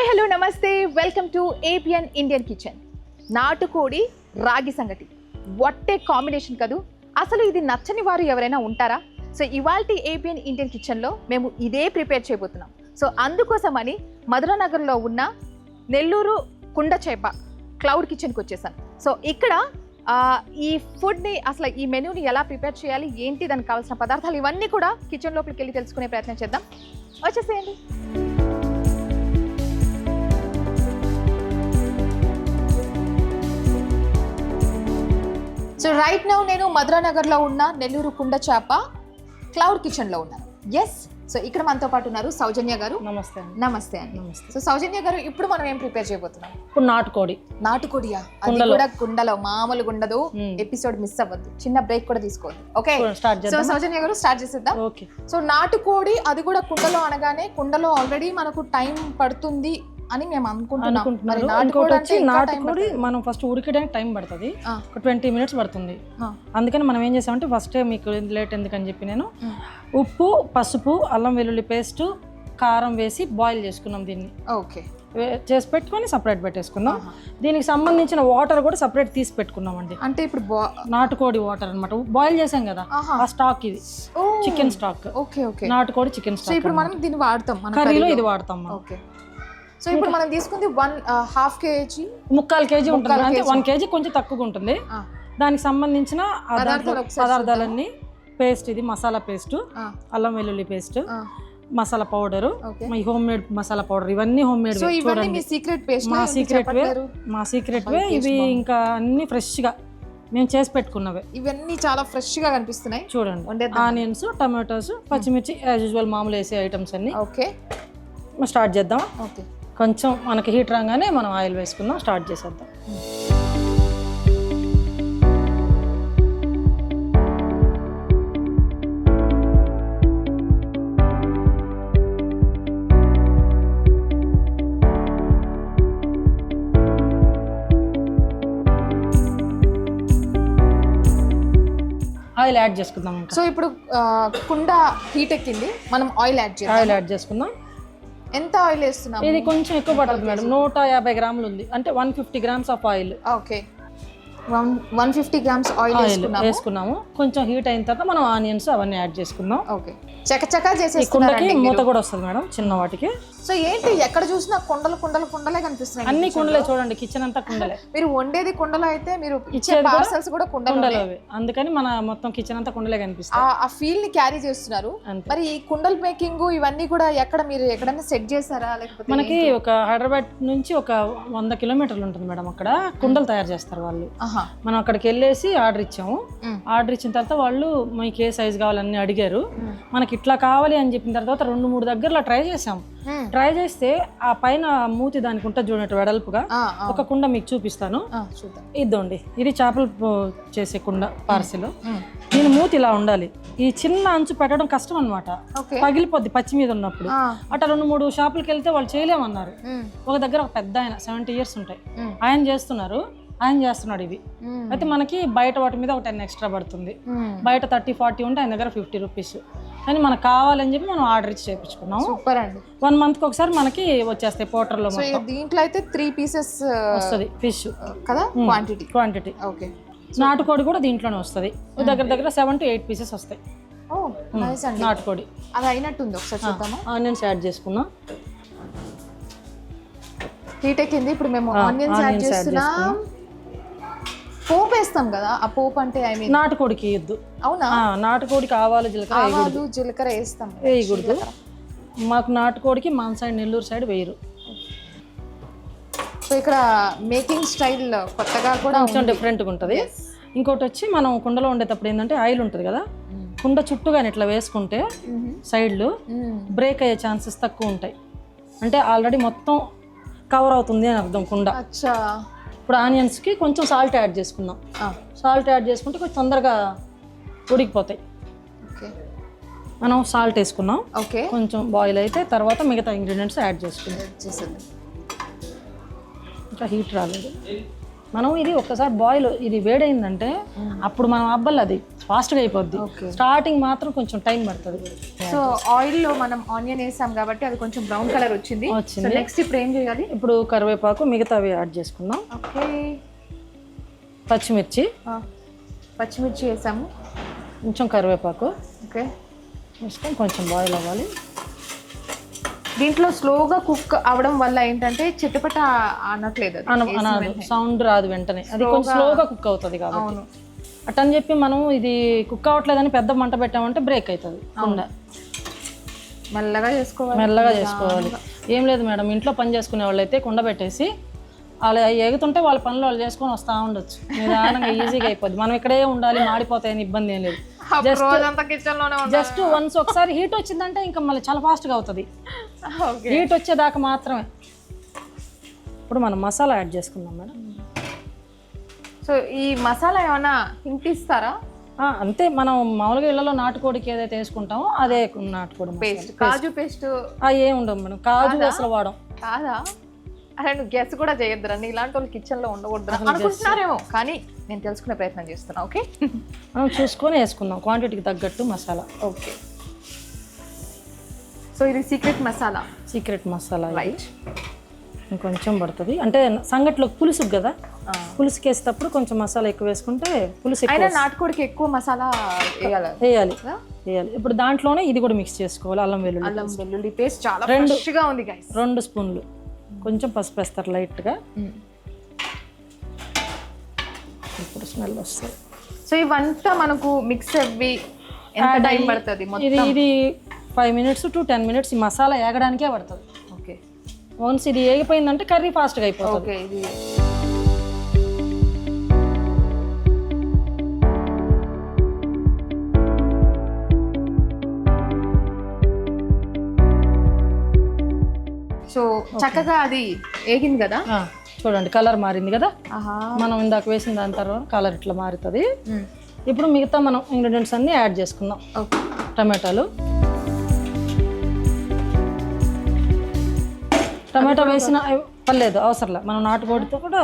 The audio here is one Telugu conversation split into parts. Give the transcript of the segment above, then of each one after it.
హాయ్ హలో నమస్తే వెల్కమ్ టు ఏపిఎన్ ఇండియన్ కిచెన్. నాటుకోడి రాగి సంగటి వట్టే కాంబినేషన్ కదూ. అసలు ఇది నచ్చని వారు ఎవరైనా ఉంటారా? సో ఇవాల్టి ఏపిఎన్ ఇండియన్ కిచెన్లో మేము ఇదే ప్రిపేర్ చేయబోతున్నాం. సో అందుకోసమని మధురానగర్లో ఉన్న నెల్లూరు కుండ చేప క్లౌడ్ కిచెన్కి వచ్చేసాను. సో ఇక్కడ ఈ ఫుడ్ని అసలు ఈ మెనూని ఎలా ప్రిపేర్ చేయాలి, ఏంటి, దానికి కావాల్సిన పదార్థాలు, ఇవన్నీ కూడా కిచెన్ లోపలికి వెళ్ళి తెలుసుకునే ప్రయత్నం చేద్దాం. వచ్చేసేయండి. సో రైట్ నౌ నేను మధురానగర్లో ఉన్న నెల్లూరు కుండ చేప క్లౌడ్ కిచెన్లో ఉన్నాను. ఎస్, సో ఇక్కడ మనతో పాటు ఉన్నారు సౌజన్య గారు. నమస్తే. నమస్తే అండి. సో సౌజన్య గారు, ఇప్పుడు మనం ఏం ప్రిపేర్ చేయబోతున్నాం? ఇప్పుడు నాటుకోడియా? అది కూడా కుండలో, మామూలుగా ఉండదు. ఎపిసోడ్ మిస్ అవ్వద్దు, చిన్న బ్రేక్ కూడా తీసుకోవద్దు. ఓకే, సో సౌజన్య గారు స్టార్ట్ చేసేద్దాం. ఓకే. సో నాటుకోడి అది కూడా కుండలో అనగానే, కుండలో ఆల్రెడీ మనకు టైం పడుతుంది అని మేము అనుకుంటున్నాం. నాటుకోడి మనం ఫస్ట్ ఉడికడానికి టైం పడుతుంది, ఒక 20 minutes పడుతుంది. అందుకని మనం ఏం చేసామంటే ఫస్ట్ మీకు లేట్ ఎందుకని చెప్పి నేను ఉప్పు, పసుపు, అల్లం వెల్లుల్లి పేస్ట్, కారం వేసి బాయిల్ చేసుకున్నాం దీన్ని. ఓకే, చేసి పెట్టుకొని సపరేట్ పెట్టేసుకుందాం. దీనికి సంబంధించిన వాటర్ కూడా సపరేట్ తీసి పెట్టుకున్నాం అండి. అంటే ఇప్పుడు నాటుకోడి వాటర్ అనమాట, బాయిల్ చేసాం కదా ఆ స్టాక్, ఇది చికెన్ స్టాక్. ఓకే ఓకే, నాటుకోడి చికెన్ స్టాక్. ఇప్పుడు మనం దీన్ని వాడతాం, కర్రీలో ఇది వాడతాం. ఓకే, సో ఇప్పుడు మనం తీసుకుంది 1/2 kg, 3/4 kg ఉంటుంది. అంటే 1 kg కొంచెం తక్కువగా ఉంటుంది. దానికి సంబంధించిన పదార్థాలన్నీ పేస్ట్, ఇది మసాలా పేస్ట్, అల్లం వెల్లుల్లి paste, masala powder, home made masala powder, ఇవన్నీ హోమ్ మేడ్. మా సీక్రెట్ వే ఇవి. ఇంకా అన్ని ఫ్రెష్ గా మేము చేసి పెట్టుకున్నవే. ఇవన్నీ చాలా ఫ్రెష్ గా కనిపిస్తున్నాయి చూడండి. ఆనియన్స్, టమాటోస్, పచ్చిమిర్చి, యాజ్ యూజువల్ మామూలు వేసే ఐటమ్స్ అన్ని. ఓకే, స్టార్ట్ చేద్దాం. ఓకే, కొంచెం మనకి హీట్ రాగానే మనం ఆయిల్ వేసుకుందాం, స్టార్ట్ చేసేద్దాం. ఆయిల్ యాడ్ చేసుకుందాం. సో ఇప్పుడు కుండ హీట్ ఎక్కింది, మనం ఆయిల్ యాడ్ చేసుకుందాం. ఎంత ఆయిల్ వేస్తున్నాం? ఇది కొంచెం ఎక్కువ పడుతుంది మేడం, 150 గ్రాములు ఉంది. అంటే 150 grams of oil. Okay, 150 grams oil వేసుకున్నాము. కొంచెం హీట్ అయిన తర్వాత మనం ఆనియన్స్ అవన్నీ యాడ్ చేసుకుందాం. ఓకే, చకచకా కుండకి మూత కూడా వస్తుంది మేడం చిన్న వాటికి. సో ఏంటి, ఎక్కడ చూసినా కుండలే కనిపిస్తున్నాయి. అన్ని కుండలే చూడండి, కిచెన్ అంతా కుండలే. మీరు వండేది కుండలో అయితే మీరు ఇచ్చే పార్సల్స్ కూడా కుండలో. అందుకని మన మొత్తం కిచెన్ అంతా కుండలే కనిపిస్తుంది. ఆ ఫీల్ ని క్యారీ చేస్తున్నారు. మరి ఈ కుండల మేకింగ్ ఇవన్నీ కూడా ఎక్కడ మీరు ఎక్కడైనా సెట్ చేశారా? లేకపోతే మనకి ఒక హైదరాబాద్ నుంచి ఒక 100 kilometers ఉంటుంది మేడం, అక్కడ కుండలు తయారు చేస్తారు వాళ్ళు. మనం అక్కడికి వెళ్ళేసి ఆర్డర్ ఇచ్చాము. ఆర్డర్ ఇచ్చిన తర్వాత వాళ్ళు మీకు ఏ సైజ్ కావాలని అడిగారు. మనకి ఇట్లా కావాలి అని చెప్పిన తర్వాత 2-3 దగ్గరలో ట్రై చేసాం. ట్రై చేస్తే ఆ పైన మూతి దానికి ఉంటుంది చూడండి వెడల్పుగా, ఒక కుండ మీకు చూపిస్తాను. ఇద్దండి, ఇది చేపలు చేసే కుండ పార్సిల్. దీని మూతి ఇలా ఉండాలి. ఈ చిన్న అంచు పెట్టడం కష్టం అనమాట, పగిలిపోద్ది పచ్చి మీద ఉన్నప్పుడు. అట్లా 2-3 షాపులకి వెళ్తే వాళ్ళు చేయలేమన్నారు. ఒక దగ్గర ఒక పెద్ద ఆయన 70 years ఉంటాయి, ఆయన చేస్తున్నాడు ఇవి. అయితే మనకి బయట వాటి మీద ఒక 10 extra పడుతుంది. బయట 30-40 ఉంటే ఆయన దగ్గర 50 rupees. కానీ మనకు కావాలని చెప్పి మనం ఆర్డర్ ఇచ్చి చేయించుకున్నాం. సూపర్ అండి. 1 month ఒకసారి మనకి వచ్చేస్తాయి పోర్టర్లో. దీంట్లో అయితే 3 pieces వస్తుంది ఫిష్ కదా, క్వాంటిటీ. ఓకే, నాటుకోడి కూడా దీంట్లోనే వస్తుంది. దగ్గర 7 to 8 pieces వస్తాయి. నాటుకోడి అది అయినట్టుంది, ఒకసారి చూద్దామా? ఆనియన్స్ యాడ్ చేసుకున్నాం. హీట్ ఎక్కింది, ఇప్పుడు మేము ఆనియన్స్ యాడ్ చేస్తున్నాం. పోపు వేస్తాం కదా, ఆ పోపు అంటే నాటుకోడికి వేయద్దు. అవునా? నాటుకోడికి ఆవాలు జీలకర్ర వేయకూడదు. మాకు నాటుకోడికి మన సైడ్ నెల్లూరు సైడ్ వేయరు. సో ఇక్కడ మేకింగ్ స్టైల్ కొత్తగా కూడా కొంచెం డిఫరెంట్గా ఉంటుంది. ఇంకోటి వచ్చి మనం కుండలో ఉండేటప్పుడు ఏంటంటే ఆయిల్ ఉంటుంది కదా, కుండ చుట్టూగానే ఇట్లా వేసుకుంటే సైడ్లు బ్రేక్ అయ్యే ఛాన్సెస్ తక్కువ ఉంటాయి. అంటే ఆల్రెడీ మొత్తం కవర్ అవుతుంది అని అర్థం కుండ. ఇప్పుడు ఆనియన్స్కి కొంచెం సాల్ట్ యాడ్ చేసుకుందాం. సాల్ట్ యాడ్ చేసుకుంటే కొంచెం తొందరగా ఉడికిపోతాయి. మనం సాల్ట్ వేసుకున్నాం. ఓకే, కొంచెం బాయిల్ అయితే తర్వాత మిగతా ఇంగ్రీడియంట్స్ యాడ్ చేసుకున్నాం. ఇంకా హీట్ రాలేదు మనం. ఇది ఒక్కసారి బాయిల్ ఇది వేడైందంటే అప్పుడు మనం అబ్బలు అది ఫాస్ట్గా అయిపోద్ది. స్టార్టింగ్ మాత్రం కొంచెం టైం పడుతుంది. సో ఆయిల్లో మనం ఆనియన్ వేసాం కాబట్టి అది కొంచెం బ్రౌన్ కలర్ వచ్చింది. నెక్స్ట్ ఇప్పుడు ఏం చేయాలి? ఇప్పుడు కరివేపాకు మిగతావి యాడ్ చేసుకుందాం. ఓకే, పచ్చిమిర్చి వేసాము, కొంచెం కరివేపాకు. ఓకే, వేసుకొని కొంచెం బాయిల్ అవ్వాలి. దీంట్లో స్లోగా కుక్ అవడం వల్ల ఏంటంటే చిట్టపట అనట్లేదు, సౌండ్ రాదు వెంటనే, అది కొంచెం స్లోగా కుక్ అవుతుంది కాబట్టి. అట్టని చెప్పి మనం ఇది కుక్ అవ్వట్లేదని పెద్ద మంట పెట్టామంటే బ్రేక్ అవుతుంది. మెల్లగా చేసుకోవాలి. ఏం లేదు మేడం, ఇంట్లో పని చేసుకునే వాళ్ళు అయితే కుండ పెట్టేసి వాళ్ళు ఎగుతుంటే వాళ్ళ పనులు వాళ్ళు చేసుకొని వస్తూ ఉండొచ్చు. నిదానంగా ఈజీగా అయిపోద్ది. మనం ఇక్కడే ఉండాలి, మాడిపోతాయని ఇబ్బంది ఏం లేదు. జస్ట్ వన్స్ ఒకసారి హీట్ వచ్చిందంటే ఇంకా మళ్ళీ చాలా ఫాస్ట్గా అవుతుంది. హీట్ వచ్చేదాకా మాత్రమే. ఇప్పుడు మనం మసాలా యాడ్ చేసుకుందాం మేడం. సో ఈ మసాలా ఏమైనా హింట్ ఇస్తారా? అంతే, మనం మామూలుగా ఇళ్లలో నాటుకోడికి ఏదైతే వేసుకుంటామో అదే నాటుకోడి పేస్ట్. కాజు పేస్ట్ ఏం ఉండవు మేడం, కాజు అసలు వాడం. కాదా? అరే నువ్వు గెస్ కూడా చేయొద్దురా, నీ ఇలాంటి వాళ్ళు కిచెన్లో ఉండకూడదు అనుకుంటున్నారేమో, కానీ నేను తెలుసుకునే ప్రయత్నం చేస్తున్నా. ఓకే, మనం చూసుకొని వేసుకుందాం క్వాంటిటీకి తగ్గట్టు మసాలా. ఓకే, సో ఇది సీక్రెట్ మసాలా రైట్. ఇంకొంచెం పడుతుంది అంటే సంగట్లో పులుసుకు కదా, పులుసుకి వేసేటప్పుడు కొంచెం మసాలా ఎక్కువ వేసుకుంటే పులుసు. అయినా నాటుకోడికి ఎక్కువ మసాలా వేయాలి. ఇప్పుడు దాంట్లోనే ఇది కూడా మిక్స్ చేసుకోవాలి. అల్లం వెల్లుల్లి పేస్ట్ చాలా ఫ్రెష్గా ఉంది గైస్. 2 స్పూన్లు. కొంచెం పసుపు వేస్తారు లైట్గా. ఇప్పుడు స్మెల్ వస్తుంది. సో ఇవంతా మనకు మిక్స్ అవ్వి ఎంత టైం పడుతుంది? ఇది 5 minutes to 10 minutes ఈ మసాలా ఏగడానికే పడుతుంది. ఓకే, వన్స్ ఇది ఏగిపోయిందంటే కర్రీ ఫాస్ట్గా అయిపోతుంది. ఓకే, ఇది సో చక్కగా అది ఏగింది కదా. చూడండి కలర్ మారింది కదా. మనం ఇందాక వేసిన దాని తర్వాత కలర్ ఇట్లా మారుతుంది. ఇప్పుడు మిగతా మనం ఇంగ్రీడియంట్స్ అన్ని యాడ్ చేసుకుందాం. టమాటాలు వేసిన పర్లేదు, అవసరంలే. మనం నాటుకోడితో కూడా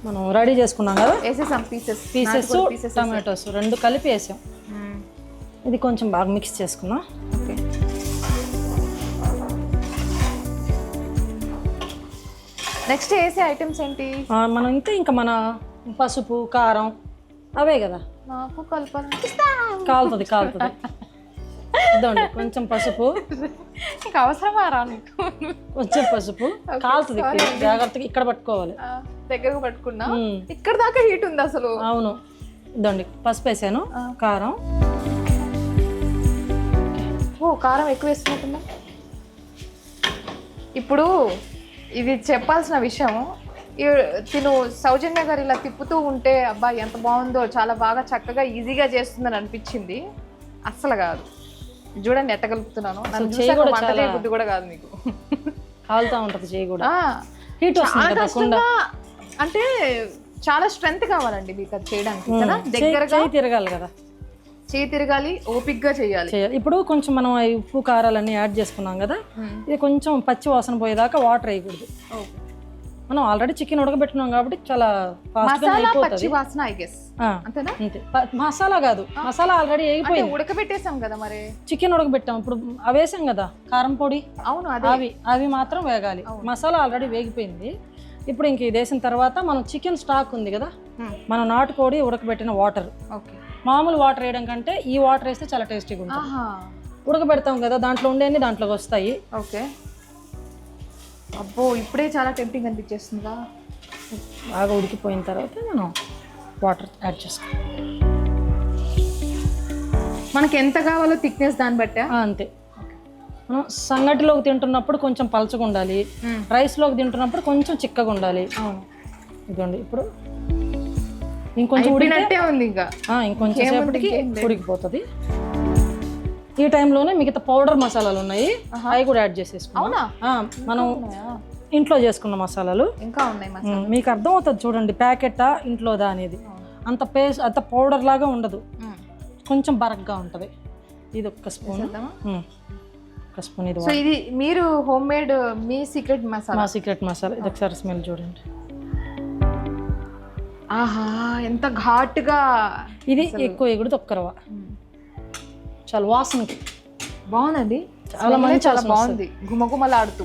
మనం రెడీ చేసుకున్నాం కదా, వేసేసాం. పీసెస్ టమాటోస్ 2 కలిపి వేసాం. ఇది కొంచెం బాగా మిక్స్ చేసుకున్నాం. ఓకే, నెక్స్ట్ వేసే ఐటమ్స్ ఏంటి? మనం ఇంకా మన పసుపు కారం అవే కదా. నాకు కాలుతుంది ఇదండి. కొంచెం పసుపు అవసరమా రా నీకు? కొంచెం పసుపు కాలుతుంది, జాగ్రత్తగా ఇక్కడ పట్టుకోవాలి. దగ్గరకు పట్టుకున్నా, ఇక్కడ దాకా హీట్ ఉంది అసలు. అవును, ఇదండి పసుపు వేసాను. కారం కారం ఎక్కువ వేస్తున్నట్టున్నా. ఇప్పుడు ఇది చెప్పాల్సిన విషయం, తిను సౌజన్య గారు ఇలా తిప్పుతూ ఉంటే అబ్బా ఎంత బాగుందో, చాలా బాగా చక్కగా ఈజీగా చేస్తుందని అనిపించింది. అస్సలు కాదు. చూడండి ఎట్ట కలుపుతున్నాను. బుద్ధి కూడా కాదు మీకు. కాలుతా ఉంటుంది చేయి కూడా. అంటే చాలా స్ట్రెంగ్త్ కావాలండి మీకు అది చేయడానికి కదా. దగ్గరగా తిరగాలి కదా, చేయి తిరగాలి, ఓపిక్గా చేయాలి. ఇప్పుడు కొంచెం మనం ఉప్పు కారాలన్నీ యాడ్ చేసుకున్నాం కదా, ఇది కొంచెం పచ్చి వాసన పోయేదాకా వాటర్ వేయకూడదు. మనం ఆల్రెడీ చికెన్ ఉడకబెట్టున్నాం కాబట్టి చాలా పచ్చి వాసన ఐ గెస్ అంతేనా? అంతే, మసాలా కాదు, మసాలా ఆల్రెడీ వేగిపోయింది. ఉడకబెట్టేసాం కదా, మరి చికెన్ ఉడకబెట్టాం. ఇప్పుడు అవి వేసాం కదా కారం పొడి. అవును, అవి మాత్రం వేగాలి. మసాలా ఆల్రెడీ వేగిపోయింది. ఇప్పుడు ఇంక ఇది వేసిన తర్వాత మనం చికెన్ స్టాక్ ఉంది కదా, మనం నాటుకోడి ఉడకబెట్టిన వాటర్, మామూలు వాటర్ వేయడం కంటే ఈ వాటర్ వేస్తే చాలా టేస్టీగా ఉంటుంది. ఉడకబెడతాం కదా, దాంట్లో ఉండేది దాంట్లోకి వస్తాయి. ఓకే, అబ్బో ఇప్పుడే చాలా టెంప్టింగ్ అనిపించేస్తుందా. బాగా ఉడికిపోయిన తర్వాత మనం వాటర్ యాడ్ చేసుకోవాలి. మనకి ఎంత కావాలో థిక్నెస్ దాన్ని బట్టి అంతే. మనం సంగటిలోకి తింటున్నప్పుడు కొంచెం పలచగా ఉండాలి, రైస్లోకి తింటున్నప్పుడు కొంచెం చిక్కగా ఉండాలి. ఇదండి ఇప్పుడు ఇంకొంచెం ఉడికినట్టే ఉంది, ఇంకొంచెం సేపటికి ఉడికిపోతుంది. ఈ టైంలోనే మిగతా పౌడర్ మసాలాలు ఉన్నాయి, అవి కూడా యాడ్ చేసేసుకున్నాం. మనం ఇంట్లో చేసుకున్న మసాలాలు ఇంకా ఉన్నాయి. మీకు అర్థం అవుతుంది చూడండి, ప్యాకెటా ఇంట్లోదా అనేది. అంత పేస్ట్ అంత పౌడర్ లాగా ఉండదు, కొంచెం బరగ్గా ఉంటుంది. ఇది ఒక స్పూన్, ఇది. ఇది మీరు home made me secret masala? మా సీక్రెట్ మసాలా. ఇది ఒకసారి స్మెల్ చూడండి. ఆహా, ఎంత ఘాటుగా. ఇది ఎక్కువ ఎగుడు తొక్కరవ, చాలా వాసనకి బాగుందండి, చాలా మంచి చాలా బాగుంది, గుమగుమలాడుతూ.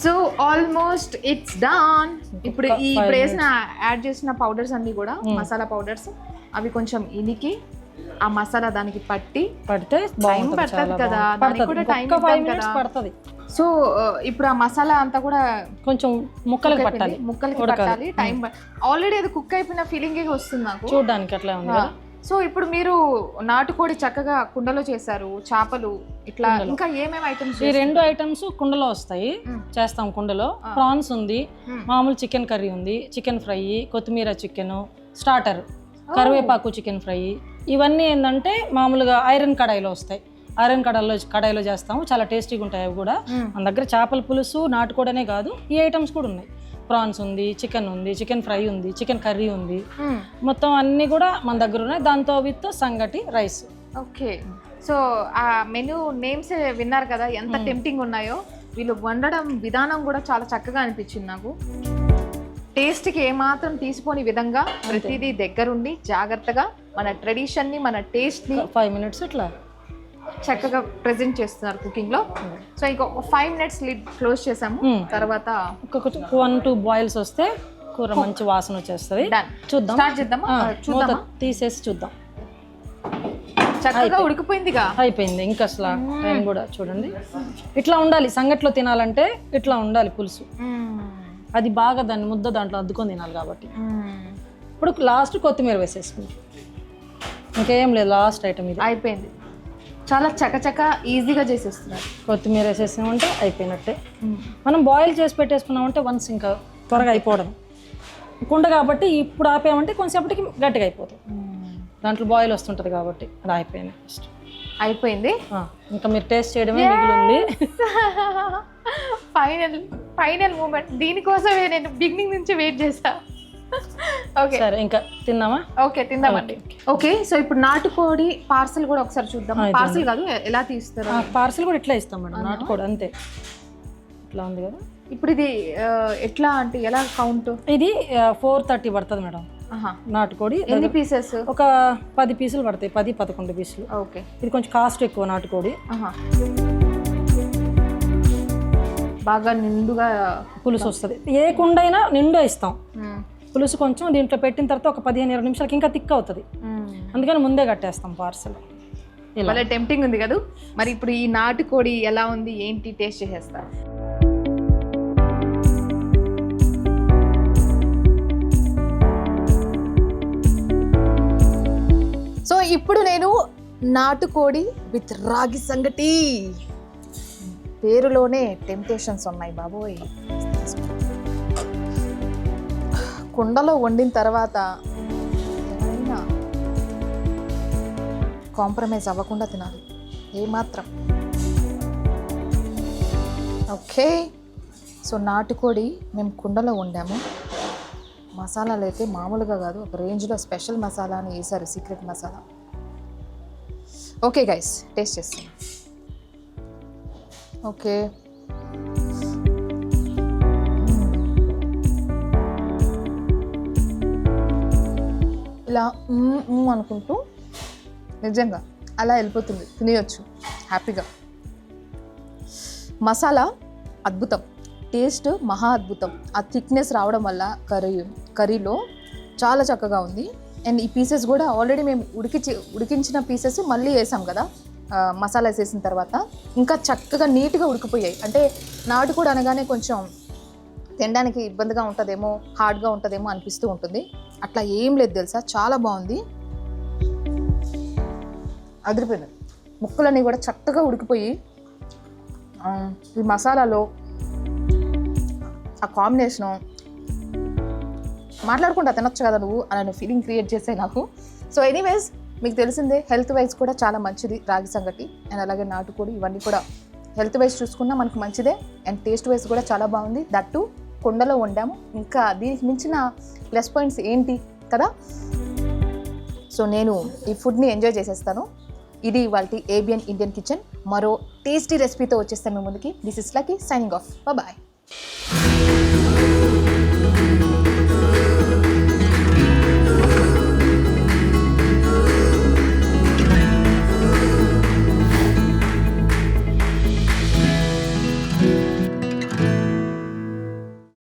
So almost it's done. ఇప్పుడు ఇప్పుడు యాడ్ చేసిన పౌడర్స్ అన్ని కూడా మసాలా పౌడర్స్, అవి కొంచెం ఇనికి ఆ మసాలా దానికి పడితే టైం పడుతుంది కదా, దానికి కూడా టైం పడుతుంది. సో ఇప్పుడు ఆ మసాలా అంతా కూడా కొంచెం ముక్కలకి పట్టాలి, టైం. ఆల్రెడీ అది కుక్ అయిపోయిన ఫీలింగ్ వస్తుంది నాకు చూడడానికి అట్లా ఉంది కదా. సో ఇప్పుడు మీరు నాటుకోడి చక్కగా కుండలో చేశారు, చేపలు ఇట్లా ఇంకా ఏమేమి ఐటమ్స్? ఈ 2 ఐటమ్స్ కుండలో వస్తాయి, చేస్తాం కుండలో. ప్రాన్స్ ఉంది, మామూలు చికెన్ కర్రీ ఉంది, చికెన్ ఫ్రై, కొత్తిమీర చికెన్ స్టార్టర్, కరివేపాకు చికెన్ ఫ్రై. ఇవన్నీ ఏంటంటే మామూలుగా ఐరన్ కడాయిలో వస్తాయి, ఐరన్ కడాయిలో చేస్తాము, చాలా టేస్టీగా ఉంటాయి అవి కూడా. మన దగ్గర చేపల పులుసు నాటుకోడనే కాదు, ఈ ఐటమ్స్ కూడా ఉన్నాయి. ప్రాన్స్ ఉంది, చికెన్ ఉంది, చికెన్ ఫ్రై ఉంది, చికెన్ కర్రీ ఉంది, మొత్తం అన్ని కూడా మన దగ్గర ఉన్నాయి. దాంతో విత్ సంగటి రైస్. ఓకే, సో ఆ మెనూ నేమ్స్ విన్నారు కదా, ఎంత టెంప్టింగ్ ఉన్నాయో. వీళ్ళు వండడం విధానం కూడా చాలా చక్కగా అనిపించింది నాకు. టేస్ట్కి ఏమాత్రం తీసిపోని విధంగా ప్రతిదీ దగ్గరుండి జాగ్రత్తగా మన ట్రెడిషన్ని, మన టేస్ట్ని 5 minutes ఇట్లా చక్కగా ప్రెజెంట్ చేస్తున్నారు కుకింగ్ లో. సో ఇంకో 5 minutes లిడ్ క్లోజ్ చేసాము, తర్వాత ఒక 1-2 బాయిల్స్ వస్తే కూర మంచి వాసన వచ్చేస్తుంది. చూద్దాం, స్టార్ట్ చేద్దామా? చూద్దాం, తీసేసి చూద్దాం. చక్కగా ఉడికిపోయిందిగా, అయిపోయింది. ఇంకా అసలు టైం కూడా చూడండి. ఇట్లా ఉండాలి సంగట్లో తినాలంటే, ఇట్లా ఉండాలి పులుసు. అది బాగా దాన్ని ముద్ద దాంట్లో అద్దుకొని తినాలి కాబట్టి. ఇప్పుడు లాస్ట్ కొత్తిమీర వేసేసుకుంటాం, ఇంకేం లేదు. లాస్ట్ ఐటమ్ ఇది అయిపోయింది. చాలా చకచక ఈజీగా చేసేస్తున్నారు. కొత్తిమీర వేసేసామంటే అయిపోయినట్టే. మనం బాయిల్ చేసి పెట్టేసుకున్నామంటే వన్స్ ఇంకా త్వరగా అయిపోవడం. కుండ కాబట్టి ఇప్పుడు ఆపేమంటే కొంచెంసేపటికి గట్టిగా అయిపోతుంది, దాంట్లో బాయిల్ వస్తుంటుంది కాబట్టి. అది అయిపోయింది, అయిపోయింది. ఇంకా మీరు టేస్ట్ చేయడమే మిగిలింది. Final moment. దీనికోసమే నేను బిగినింగ్ నుంచి వెయిట్ చేసా. ఓకే సరే, ఇంకా తిందామా? ఓకే, తిందామండి. ఓకే, సో ఇప్పుడు నాటుకోడి పార్సల్ కూడా ఒకసారి చూద్దాం. పార్సల్ కాదు, ఎలా తీస్తారు? పార్సల్ కూడా ఇట్లా ఇస్తాం మేడం, నాటుకోడి అంతే. ఇట్లా ఉంది కదా. ఇప్పుడు ఇది ఎట్లా అంటే ఎలా కౌంట్? ఇది 430 పడుతుంది మేడం నాటుకోడి. ఎన్ని పీసెస్? ఒక 10 పీసులు పడతాయి, 10-11 పీసులు. ఓకే, ఇది కొంచెం కాస్ట్ ఎక్కువ నాటుకోడి. బాగా నిండుగా పులుసు వస్తుంది. ఏ కుండ అయినా నిండు ఇస్తాం పులుసు. కొంచెం దీంట్లో పెట్టిన తర్వాత ఒక 15-20 నిమిషాలకి ఇంకా థిక్ అవుతుంది, అందుకని ముందే కట్టేస్తాం పార్సల్. ఇలా టెంప్టింగ్ ఉంది కదా. మరి ఇప్పుడు ఈ నాటుకోడి ఎలా ఉంది ఏంటి టేస్ట్ చేసేస్తారు. సో ఇప్పుడు నేను నాటుకోడి విత్ రాగి సంగటి, పేరులోనే టెంప్టేషన్స్ ఉన్నాయి బాబోయ్. కుండలో వండిన తర్వాత ఎవరైనా కాంప్రమైజ్ అవ్వకుండా తినాలి ఏమాత్రం. ఓకే, సో నాటుకోడి మేము కుండలో వండాము. మసాలాలు అయితే మామూలుగా కాదు, ఒక రేంజ్లో స్పెషల్ మసాలా అని వేసారు, secret masala. Okay guys, taste చేస్తాను. ఓకే, ఇలా అనుకుంటూ నిజంగా అలా వెళ్ళిపోతుంది, తినేయచ్చు హ్యాపీగా. మసాలా అద్భుతం, టేస్ట్ మహా అద్భుతం. ఆ థిక్నెస్ రావడం వల్ల కర్రీలో చాలా చక్కగా ఉంది. అండ్ ఈ పీసెస్ కూడా ఆల్రెడీ మేము ఉడికించిన పీసెస్ మళ్ళీ వేసాం కదా మసాలా వేసేసిన తర్వాత, ఇంకా చక్కగా నీట్గా ఉడికిపోయాయి. అంటే నాటుకోడి అనగానే కొంచెం తినడానికి ఇబ్బందిగా ఉంటుందేమో, హార్డ్గా ఉంటుందేమో అనిపిస్తూ ఉంటుంది. అట్లా ఏం లేదు తెలుసా, చాలా బాగుంది, అదిరిపోయింది. ముక్కలన్నీ కూడా చక్కగా ఉడికిపోయి ఈ మసాలాలో ఆ కాంబినేషను మాట్లాడుకుంటా తినొచ్చు కదా నువ్వు అనే ఫీలింగ్ క్రియేట్ చేసాయి నాకు. సో ఎనీవేస్, మీకు తెలిసిందే హెల్త్ వైజ్ కూడా చాలా మంచిది రాగి సంగటి అండ్ అలాగే నాటుకోడి. ఇవన్నీ కూడా హెల్త్ వైజ్ చూసుకున్నా మనకు మంచిదే అండ్ టేస్ట్ వైజ్ కూడా చాలా బాగుంది. దట్టు కుండలో వండాము, ఇంకా దీనికి మించిన ప్లస్ పాయింట్స్ ఏంటి కదా. సో నేను ఈ ఫుడ్ని ఎంజాయ్ చేసేస్తాను. ఇది ఇవాల్టి ABN ఇండియన్ కిచెన్. మరో టేస్టీ రెసిపీతో వచ్చేస్తాను మీ ముందుకి. This is Lucky signing off. Bye.